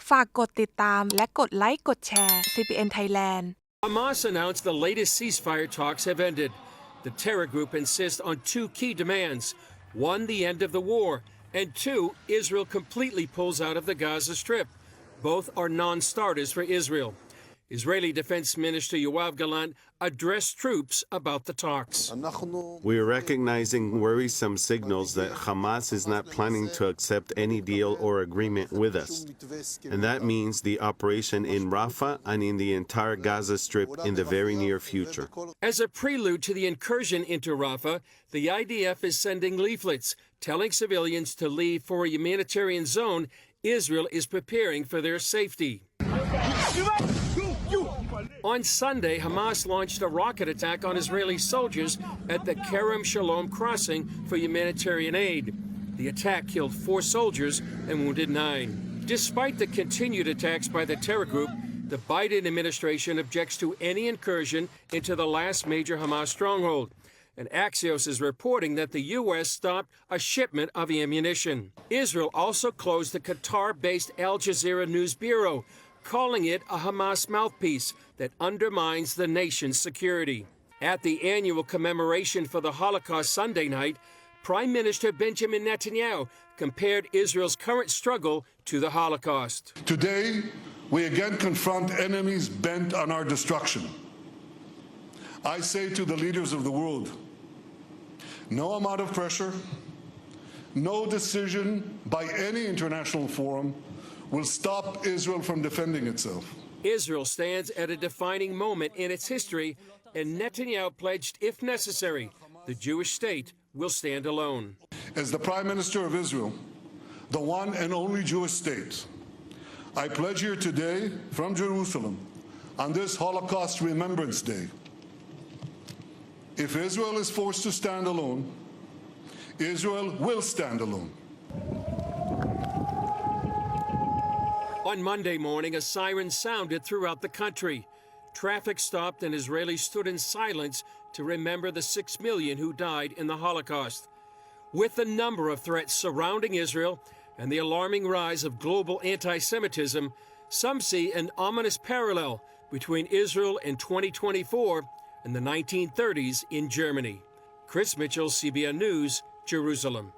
ฝากกดติดตามและกดไลค์กดแชร์ CBN Thailand Hamas announced the latest ceasefire talks have ended. The terror group insists on two key demands. One, the end of the war, and two, Israel completely pulls out of the Gaza Strip. Both are non-starters for Israel. Israeli Defense Minister Yoav Gallant addressed troops about the talks. We are recognizing worrisome signals that Hamas is not planning to accept any deal or agreement with us. And that means the operation in Rafah and in the entire Gaza Strip in the very near future. As a prelude to the incursion into Rafah, the IDF is sending leaflets telling civilians to leave for a humanitarian zone Israel is preparing for their safety. On Sunday, Hamas launched a rocket attack on Israeli soldiers at the Kerem Shalom crossing for humanitarian aid. The attack killed 4 soldiers and wounded 9. Despite the continued attacks by the terror group, the Biden administration objects to any incursion into the last major Hamas stronghold. And Axios is reporting that the U.S. stopped a shipment of ammunition. Israel also closed the Qatar-based Al Jazeera News Bureau, calling it a Hamas mouthpiece that undermines the nation's security. At the annual commemoration for the Holocaust Sunday night, Prime Minister Benjamin Netanyahu compared Israel's current struggle to the Holocaust. Today, we again confront enemies bent on our destruction. I say to the leaders of the world, no amount of pressure, no decision by any international forum will stop Israel from defending itself. Israel stands at a defining moment in its history, and Netanyahu pledged, if necessary, the Jewish state will stand alone. As the Prime Minister of Israel, the one and only Jewish state, I pledge here today from Jerusalem on this Holocaust Remembrance Day. If Israel is forced to stand alone, Israel will stand alone. On Monday morning, a siren sounded throughout the country. Traffic stopped and Israelis stood in silence to remember the 6 million who died in the Holocaust. With the number of threats surrounding Israel and the alarming rise of global anti-Semitism, some see an ominous parallel between Israel in 2024 and the 1930s in Germany. Chris Mitchell, CBN News, Jerusalem.